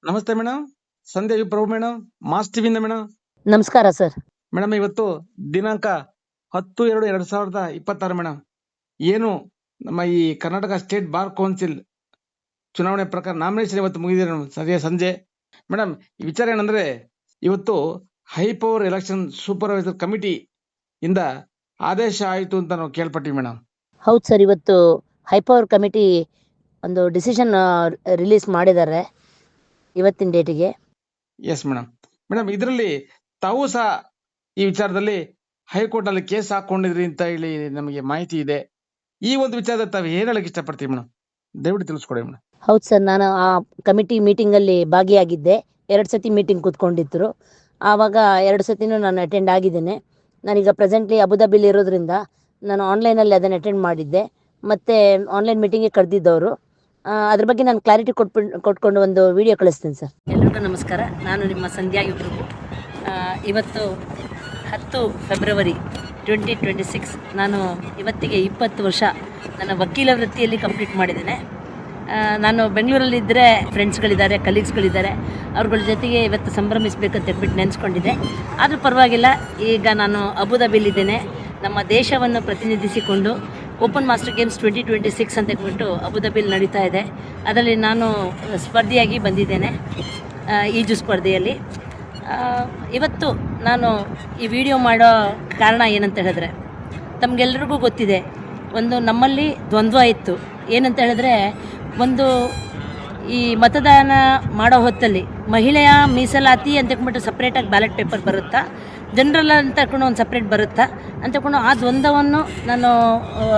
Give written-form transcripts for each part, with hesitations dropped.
ನಮಸ್ತೆ ಮೇಡಮ್. ಸಂಧ್ಯಾ ಪ್ರಭು madam, mass ಟಿವಿಯಿಂದ madam. ನಮಸ್ಕಾರ sir. Madam, ಇವತ್ತು ದಿನಾಂಕ 10/2/2026 ಮೇಡಮ್. ಏನು ನಮ್ಮ ಈ ಕರ್ನಾಟಕ ಸ್ಟೇಟ್ ಬಾರ್ ಕೌನ್ಸಿಲ್ ಚುನಾವಣೆ ಪ್ರಕಾರ ನಾಮಿನೇಷನ್ ಇವತ್ತು ಮುಗಿದಿದೆ ಮೇಡಮ್, ಸಂಜೆ. ಮೇಡಮ್, ಈ ವಿಚಾರ ಏನಂದ್ರೆ, ಇವತ್ತು high power election supervisor committee ಇಂದ ಆದೇಶ ಆಯಿತು ಅಂತ ನಾವು ಕೇಳ್ಪಟ್ಟಿವಿ ಮೇಡಮ್. ಹೌದು ಸರ್, ಇವತ್ತು ಹೈಪವರ್ ಕಮಿಟಿ ಒಂದು ಡಿಸಿಷನ್ ರಿಲೀಸ್ ಮಾಡಿದ್ದಾರೆ ಇವತ್ತಿನ ಡೇಟಿಗೆ. Yes madam. ಮೇಡಮ್, ಇದರಲ್ಲಿ ತಾವು ಸಹ ಈ ವಿಚಾರದಲ್ಲಿ ಹೈಕೋರ್ಟ್ ಅಲ್ಲಿ ಕೇಸ್ ಹಾಕೊಂಡಿದ್ರಿ ಅಂತ ಹೇಳಿ ನಮಗೆ ಮಾಹಿತಿ ಇದೆ. ಈ ಒಂದು ವಿಚಾರದಲ್ಲಿ ತಾವು ಏನ್ ಹೇಳಕ್ ಇಷ್ಟಪಡ್ತೀವಿ ಮೇಡಮ್? ದಯವಿಟ್ಟು ತಿಳಿಸ್ಕೊಡಿ ಮೇಡಮ್. ಹೌದು ಸರ್, ನಾನು ಆ ಕಮಿಟಿ ಮೀಟಿಂಗಲ್ಲಿ ಭಾಗಿಯಾಗಿದ್ದೆ. 2 ಸತಿ ಮೀಟಿಂಗ್ ಕೂತ್ಕೊಂಡಿದ್ರು. ಆವಾಗ 2 ಸತಿನೂ ನಾನು ಅಟೆಂಡ್ ಆಗಿದ್ದೇನೆ. ನಾನೀಗ ಪ್ರೆಸೆಂಟ್ಲಿ ಅಬುದಾಬಿಲಿ ಇರೋದ್ರಿಂದ ನಾನು ಆನ್ಲೈನಲ್ಲಿ ಅದನ್ನು ಅಟೆಂಡ್ ಮಾಡಿದ್ದೆ. ಮತ್ತು ಆನ್ಲೈನ್ ಮೀಟಿಂಗಿಗೆ ಕರೆದಿದ್ದವರು. ಅದ್ರ ಬಗ್ಗೆ ನಾನು ಕ್ಲಾರಿಟಿ ಕೊಟ್ಕೊಂಡು ಒಂದು ವಿಡಿಯೋ ಕಳಿಸ್ತೀನಿ ಸರ್. ಎಲ್ರಿಗೂ ನಮಸ್ಕಾರ. ನಾನು ನಿಮ್ಮ ಸಂಧ್ಯಾ ಪ್ರಭು. ಇವತ್ತು 10 ಫೆಬ್ರವರಿ 2026. ನಾನು ಇವತ್ತಿಗೆ 20 ವರ್ಷ ನನ್ನ ವಕೀಲ ವೃತ್ತಿಯಲ್ಲಿ ಕಂಪ್ಲೀಟ್ ಮಾಡಿದ್ದೇನೆ. ನಾನು ಬೆಂಗಳೂರಲ್ಲಿದ್ದರೆ ಫ್ರೆಂಡ್ಸ್ಗಳಿದ್ದಾರೆ, ಕಲೀಗ್ಸ್ಗಳಿದ್ದಾರೆ, ಅವ್ರಗಳ ಜೊತೆಗೆ ಇವತ್ತು ಸಂಭ್ರಮಿಸಬೇಕಂತ ಹೇಳ್ಬಿಟ್ಟು ನೆನೆಸ್ಕೊಂಡಿದ್ದೆ. ಆದರೂ ಪರವಾಗಿಲ್ಲ, ಈಗ ನಾನು ಅಬುದಾಬಿಲಿದ್ದೇನೆ. ನಮ್ಮ ದೇಶವನ್ನು ಪ್ರತಿನಿಧಿಸಿಕೊಂಡು ಓಪನ್ ಮಾಸ್ಟರ್ ಗೇಮ್ಸ್ 2026 ಅಂತ ಹೇಳ್ಬಿಟ್ಟು ಅಬುದಾಬಿಲಿ ನಡೀತಾ ಇದೆ. ಅದರಲ್ಲಿ ನಾನು ಸ್ಪರ್ಧಿಯಾಗಿ ಬಂದಿದ್ದೇನೆ, ಈಜು ಸ್ಪರ್ಧೆಯಲ್ಲಿ. ಇವತ್ತು ನಾನು ಈ ವಿಡಿಯೋ ಮಾಡೋ ಕಾರಣ ಏನಂತ ಹೇಳಿದ್ರೆ, ತಮಗೆಲ್ಲರಿಗೂ ಗೊತ್ತಿದೆ, ಒಂದು ನಮ್ಮಲ್ಲಿ ದ್ವಂದ್ವ ಇತ್ತು. ಏನಂತ ಹೇಳಿದ್ರೆ, ಒಂದು ಈ ಮತದಾನ ಮಾಡೋ ಹೊತ್ತಲ್ಲಿ ಮಹಿಳೆಯ ಮೀಸಲಾತಿ ಅಂತ ಹೇಳ್ಬಿಟ್ಟು ಸಪ್ರೇಟಾಗಿ ಬ್ಯಾಲೆಟ್ ಪೇಪರ್ ಬರುತ್ತಾ, ಜನರಲ್ ಅಂತ ಹೇಳ್ಕೊಂಡು ಒಂದು ಸಪ್ರೇಟ್ ಬರುತ್ತಾ ಅಂತ ಹೇಳ್ಕೊಂಡು ಆ ದ್ವಂದ್ವವನ್ನು ನಾನು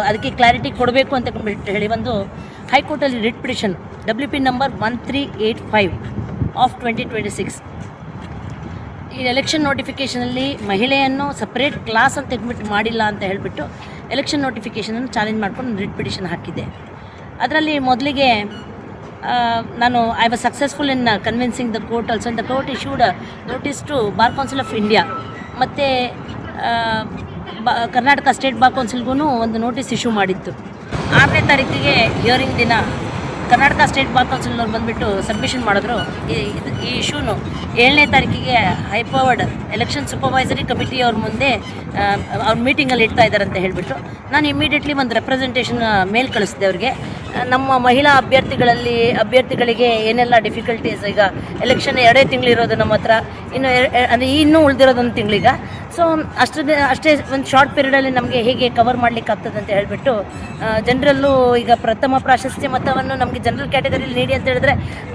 ಅದಕ್ಕೆ ಕ್ಲಾರಿಟಿ ಕೊಡಬೇಕು ಅಂತ ಹೇಳಿ ಒಂದು ಹೈಕೋರ್ಟಲ್ಲಿ writ petition WP number 1385 of 2026 ಈ ಎಲೆಕ್ಷನ್ ನೋಟಿಫಿಕೇಷನಲ್ಲಿ ಮಹಿಳೆಯನ್ನು ಸಪ್ರೇಟ್ ಕ್ಲಾಸ್ ಅಂತ ಹೇಳ್ಬಿಟ್ಟು ಮಾಡಿಲ್ಲ ಅಂತ ಹೇಳಿಬಿಟ್ಟು ಎಲೆಕ್ಷನ್ ನೋಟಿಫಿಕೇಷನನ್ನು ಚಾಲೆಂಜ್ ಮಾಡ್ಕೊಂಡು ರಿಟ್ ಪಿಟಿಷನ್ ಹಾಕಿದ್ದೆ. ಅದರಲ್ಲಿ ಮೊದಲಿಗೆ ನಾನು I was successful in convincing the court also. The court issued notice to bar council of India ಮತ್ತು ಕರ್ನಾಟಕ ಸ್ಟೇಟ್ ಬಾರ್ ಕೌನ್ಸಿಲ್ಗೂ ಒಂದು ನೋಟಿಸ್ ಇಶ್ಯೂ ಮಾಡಿತ್ತು. 6ನೇ ತಾರೀಕಿಗೆ ಹಿಯರಿಂಗ್ ದಿನ ಕರ್ನಾಟಕ ಸ್ಟೇಟ್ ಬಾರ್ ಕೌನ್ಸಿಲ್ನವ್ರು ಬಂದುಬಿಟ್ಟು ಸಬ್ಮಿಷನ್ ಮಾಡಿದ್ರು. ಈ ಇಶ್ಯೂನು 7ನೇ ತಾರೀಕಿಗೆ ಹೈಪವರ್ಡ್ ಎಲೆಕ್ಷನ್ ಸೂಪರ್ವೈಸರಿ ಕಮಿಟಿಯವ್ರ ಮುಂದೆ ಅವ್ರ ಮೀಟಿಂಗಲ್ಲಿ ಇಡ್ತಾ ಇದ್ದಾರೆ ಅಂತ ಹೇಳಿಬಿಟ್ಟು ನಾನು ಇಮಿಡಿಯೇಟ್ಲಿ ಒಂದು ರೆಪ್ರೆಸೆಂಟೇಷನ್ ಮೇಲ್ ಕಳಿಸಿದೆ ಅವ್ರಿಗೆ. ನಮ್ಮ ಮಹಿಳಾ ಅಭ್ಯರ್ಥಿಗಳಿಗೆ ಏನೆಲ್ಲ ಡಿಫಿಕಲ್ಟೀಸ್, ಈಗ ಎಲೆಕ್ಷನ್ 2 ತಿಂಗಳಿರೋದು ನಮ್ಮ ಹತ್ರ, ಇನ್ನೂ ಉಳಿದಿರೋದೊಂದು ತಿಂಗಳೀಗ. ಸೊ ಅಷ್ಟೇ ಒಂದು ಶಾರ್ಟ್ ಪೀರಿಯಡಲ್ಲಿ ನಮಗೆ ಹೇಗೆ ಕವರ್ ಮಾಡಲಿಕ್ಕೆ ಆಗ್ತದೆ ಅಂತ ಹೇಳಿಬಿಟ್ಟು ಜನರಲ್ಲೂ ಈಗ ಪ್ರಥಮ ಪ್ರಾಶಸ್ತ್ಯ ಮತವನ್ನು ನಮಗೆ ಜನರಲ್ ಕ್ಯಾಟಗರಿಯಲ್ಲಿ ನೀಡಿ ಅಂತ ಹೇಳಿದ್ರೆ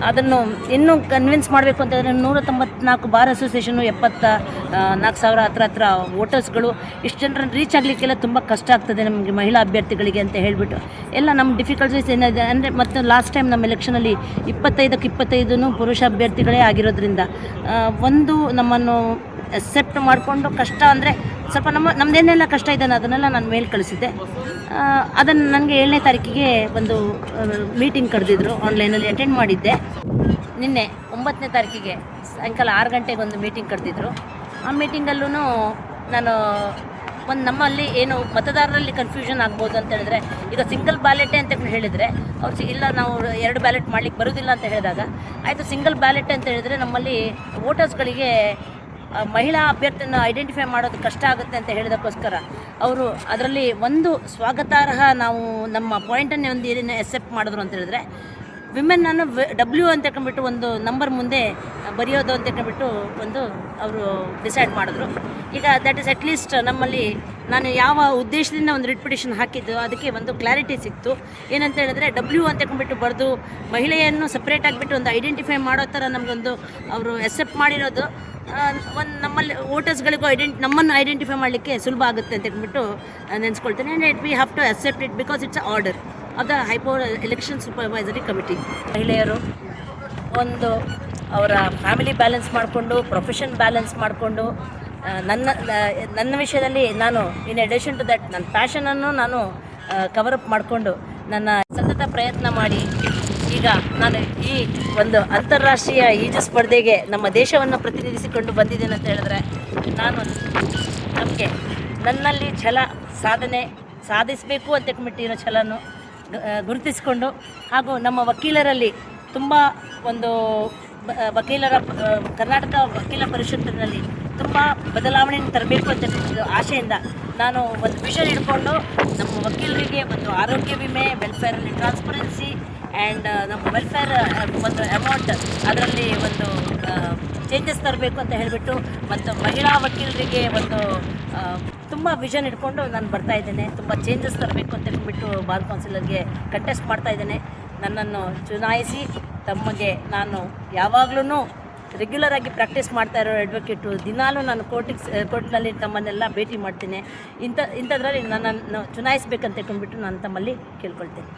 ಅದನ್ನು ಇನ್ನೂ ಕನ್ವಿನ್ಸ್ ಮಾಡಬೇಕು ಅಂತ ಹೇಳಿದ್ರೆ 194 ಬಾರ್ ಅಸೋಸಿಯೇಷನು 74,000 ಹತ್ರ ವೋಟರ್ಸ್ಗಳು, ಇಷ್ಟು ಜನರನ್ನು ರೀಚ್ ಆಗಲಿಕ್ಕೆಲ್ಲ ತುಂಬ ಕಷ್ಟ ಆಗ್ತದೆ ನಮಗೆ ಮಹಿಳಾ ಅಭ್ಯರ್ಥಿಗಳಿಗೆ ಅಂತ ಹೇಳಿಬಿಟ್ಟು ಎಲ್ಲ ನಮ್ಮ ಡಿಫಿಕಲ್ಟೀಸ್ ಏನಿದೆ ಅಂದರೆ, ಮತ್ತು ಲಾಸ್ಟ್ ಟೈಮ್ ನಮ್ಮ ಎಲೆಕ್ಷನಲ್ಲಿ 25ಕ್ಕೆ 25 ಪುರುಷ ಅಭ್ಯರ್ಥಿಗಳೇ ಆಗಿರೋದ್ರಿಂದ ಒಂದು ನಮ್ಮನ್ನು ಅಕ್ಸೆಪ್ಟ್ ಮಾಡಿಕೊಂಡು ಕಷ್ಟ ಅಂದರೆ ಸ್ವಲ್ಪ ನಮ್ಮದೇನೆಲ್ಲ ಕಷ್ಟ ಇದೆ ಅದನ್ನೆಲ್ಲ ನಾನು ಮೇಲ್ ಕಳಿಸಿದ್ದೆ. ಅದನ್ನು ನನಗೆ 7ನೇ ತಾರೀಕಿಗೆ ಒಂದು ಮೀಟಿಂಗ್ ಕರೆದಿದ್ರು, ಆನ್ಲೈನಲ್ಲಿ ಅಟೆಂಡ್ ಮಾಡಿದ್ದೆ. ನಿನ್ನೆ 9ನೇ ತಾರೀಕಿಗೆ ಸಾಯಂಕಾಲ 6 ಗಂಟೆಗೆ ಒಂದು ಮೀಟಿಂಗ್ ಕರೆದಿದ್ರು. ಆ ಮೀಟಿಂಗಲ್ಲೂ ನಾನು ನಮ್ಮಲ್ಲಿ ಏನು ಮತದಾರರಲ್ಲಿ ಕನ್ಫ್ಯೂಷನ್ ಆಗ್ಬೋದು ಅಂತ ಹೇಳಿದ್ರೆ, ಈಗ ಸಿಂಗಲ್ ಬ್ಯಾಲೆಟೇ ಅಂತ ಹೇಳಿದರೆ ಅವ್ರು ಇಲ್ಲ ನಾವು 2 ಬ್ಯಾಲೆಟ್ ಮಾಡಲಿಕ್ಕೆ ಬರೋದಿಲ್ಲ ಅಂತ ಹೇಳಿದಾಗ, ಆಯಿತು ಸಿಂಗಲ್ ಬ್ಯಾಲೆಟ್ ಅಂತ ಹೇಳಿದರೆ ನಮ್ಮಲ್ಲಿ ವೋಟರ್ಸ್ಗಳಿಗೆ ಮಹಿಳಾ ಅಭ್ಯರ್ಥಿಯನ್ನು ಐಡೆಂಟಿಫೈ ಮಾಡೋದು ಕಷ್ಟ ಆಗುತ್ತೆ ಅಂತ ಹೇಳಿದಕ್ಕೋಸ್ಕರ ಅವರು ಅದರಲ್ಲಿ ಒಂದು ಸ್ವಾಗತಾರ್ಹ ನಾವು ನಮ್ಮ ಪಾಯಿಂಟನ್ನೇ ಒಂದು ಏನೇನು ಎಕ್ಸೆಪ್ಟ್ ಮಾಡಿದ್ರು ಅಂತ ಹೇಳಿದ್ರೆ, ವಿಮೆನ್ನನ್ನು W ಅಂತ ಹೇಳ್ಕೊಂಡ್ಬಿಟ್ಟು ಒಂದು ನಂಬರ್ ಮುಂದೆ ಬರೆಯೋದು ಅಂತ ಹೇಳ್ಕೊಂಡ್ಬಿಟ್ಟು ಒಂದು ಅವರು ಡಿಸೈಡ್ ಮಾಡಿದ್ರು. ಈಗ ದಟ್ ಈಸ್ ಅಟ್ಲೀಸ್ಟ್ ನಮ್ಮಲ್ಲಿ ನಾನು ಯಾವ ಉದ್ದೇಶದಿಂದ ಒಂದು ರಿಟ್ ಪಿಟಿಷನ್ ಹಾಕಿದ್ದು ಅದಕ್ಕೆ ಒಂದು ಕ್ಲಾರಿಟಿ ಸಿಕ್ತು. ಏನಂತ ಹೇಳಿದ್ರೆ, W ಅಂತ ಹೇಳ್ಕೊಂಡ್ಬಿಟ್ಟು ಬರೆದು ಮಹಿಳೆಯನ್ನು ಸಪ್ರೇಟ್ ಆಗಿಬಿಟ್ಟು ಒಂದು ಐಡೆಂಟಿಫೈ ಮಾಡೋ ಥರ ನಮಗೊಂದು ಅವರು ಎಕ್ಸೆಪ್ಟ್ ಮಾಡಿರೋದು ಒಂದು ನಮ್ಮಲ್ಲಿ ವೋಟರ್ಸ್ಗಳಿಗೂ ನಮ್ಮನ್ನು ಐಡೆಂಟಿಫೈ ಮಾಡಲಿಕ್ಕೆ ಸುಲಭ ಆಗುತ್ತೆ ಅಂತ ಹೇಳ್ಬಿಟ್ಟು ನೆನೆಸ್ಕೊಳ್ತೇನೆ. And we have to accept it because it's a order of the high power election supervisory committee. ಮಹಿಳೆಯರು ಒಂದು ಅವರ ಫ್ಯಾಮಿಲಿ ಬ್ಯಾಲೆನ್ಸ್ ಮಾಡಿಕೊಂಡು, ಪ್ರೊಫೆಷನ್ ಬ್ಯಾಲೆನ್ಸ್ ಮಾಡಿಕೊಂಡು, ನನ್ನ ವಿಷಯದಲ್ಲಿ ನಾನು ಇನ್ ಅಡಿಷನ್ ಟು ದಟ್ ನನ್ನ ಪ್ಯಾಷನನ್ನು ನಾನು ಕವರಪ್ ಮಾಡಿಕೊಂಡು ನನ್ನ ಸತತ ಪ್ರಯತ್ನ ಮಾಡಿ ಈಗ ನಾನು ಈ ಒಂದು ಅಂತಾರಾಷ್ಟ್ರೀಯ ಈಜು ಸ್ಪರ್ಧೆಗೆ ನಮ್ಮ ದೇಶವನ್ನು ಪ್ರತಿನಿಧಿಸಿಕೊಂಡು ಬಂದಿದ್ದೇನೆ ಅಂತ ಹೇಳಿದ್ರೆ, ನಾನು ನನ್ನಲ್ಲಿ ಛಲ ಸಾಧಿಸಬೇಕು ಅಂತ ಹೇಳ್ಬಿಟ್ಟಿರೋ ಛಲನು ಗುರುತಿಸಿಕೊಂಡು, ಹಾಗೂ ನಮ್ಮ ವಕೀಲರಲ್ಲಿ ತುಂಬ ಒಂದು ವಕೀಲರ ಕರ್ನಾಟಕ ವಕೀಲ ಪರಿಷತ್ತಿನಲ್ಲಿ ತುಂಬ ಬದಲಾವಣೆಯನ್ನು ತರಬೇಕು ಅಂತ ಆಶೆಯಿಂದ ನಾನು ಒಂದು ವಿಷನ್ ಇಟ್ಕೊಂಡು ನಮ್ಮ ವಕೀಲರಿಗೆ ಒಂದು ಆರೋಗ್ಯ ವಿಮೆ, ವೆಲ್ಫೇರಲ್ಲಿ ಟ್ರಾನ್ಸ್ಪರೆನ್ಸಿ ಆ್ಯಂಡ್ ನಮ್ಮ ವೆಲ್ಫೇರ್ ಒಂದು ಅಮೌಂಟ್ ಅದರಲ್ಲಿ ಒಂದು ಚೇಂಜಸ್ ತರಬೇಕು ಅಂತ ಹೇಳಿಬಿಟ್ಟು ಮತ್ತು ಮಹಿಳಾ ವಕೀಲರಿಗೆ ಒಂದು ತುಂಬ ವಿಷನ್ ಇಟ್ಕೊಂಡು ನಾನು ಬರ್ತಾ ಇದ್ದೇನೆ. ತುಂಬ ಚೇಂಜಸ್ ತರಬೇಕು ಅಂತ ಹೇಳ್ಬಿಟ್ಟು ಬಾರ್ ಕೌನ್ಸಿಲರ್ಗೆ ಕಂಟೆಸ್ಟ್ ಮಾಡ್ತಾ ಇದ್ದೇನೆ. ನನ್ನನ್ನು ಚುನಾಯಿಸಿ ತಮಗೆ ನಾನು ಯಾವಾಗಲೂ ರೆಗ್ಯುಲರ್ ಆಗಿ ಪ್ರಾಕ್ಟೀಸ್ ಮಾಡ್ತಾ ಇರೋ ಅಡ್ವೊಕೇಟು. ದಿನಾಲೂ ನಾನು ಕೋರ್ಟ್ನಲ್ಲಿ ತಮ್ಮನ್ನೆಲ್ಲ ಭೇಟಿ ಮಾಡ್ತೀನಿ. ಇಂಥದ್ರಲ್ಲಿ ನನ್ನನ್ನು ಚುನಾಯಿಸಬೇಕಂತ ಹೇಳ್ಕೊಂಡ್ಬಿಟ್ಟು ನಾನು ತಮ್ಮಲ್ಲಿ ಕೇಳ್ಕೊಳ್ತೇನೆ.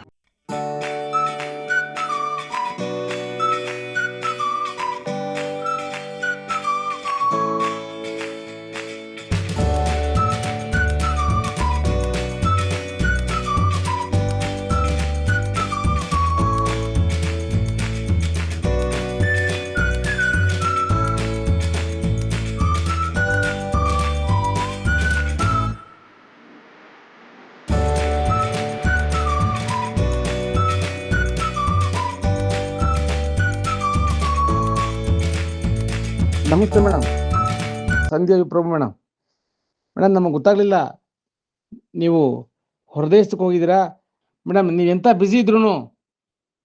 ನಮಸ್ತೆ ಮೇಡಮ್, ಸಂಧ್ಯಾ ವಿಪ್ರಭು ಮೇಡಮ್. ನಮಗೆ ಗೊತ್ತಾಗಲಿಲ್ಲ ನೀವು ಹೊರದೇಶಕ್ಕೆ ಹೋಗಿದ್ದೀರಾ ಮೇಡಮ್. ನೀವು ಎಂಥ ಬ್ಯುಸಿ ಇದ್ರೂ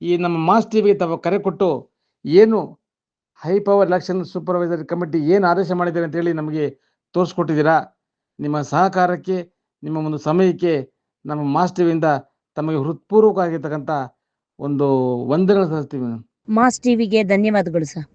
ಈ ನಮ್ಮ ಮಾಸ್ ಟಿವಿಗೆ ತಾವು ಕರೆ ಕೊಟ್ಟು ಏನು high power election supervisory committee ಏನು ಆದೇಶ ಮಾಡಿದ್ದಾರೆ ಅಂತೇಳಿ ನಮಗೆ ತೋರಿಸ್ಕೊಟ್ಟಿದ್ದೀರಾ. ನಿಮ್ಮ ಸಹಕಾರಕ್ಕೆ, ನಿಮ್ಮ ಒಂದು ಸಮಯಕ್ಕೆ ನಮ್ಮ ಮಾಸ್ ಟಿವಿಯಿಂದ ತಮಗೆ ಹೃತ್ಪೂರ್ವಕವಾಗಿರ್ತಕ್ಕಂಥ ಒಂದು ವಂದನೆಗಳು ಸಲ್ಲಿಸ್ತೀವಿ ಮೇಡಮ್. ಮಾಸ್ ಟಿವಿಗೆ ಧನ್ಯವಾದಗಳು ಸರ್.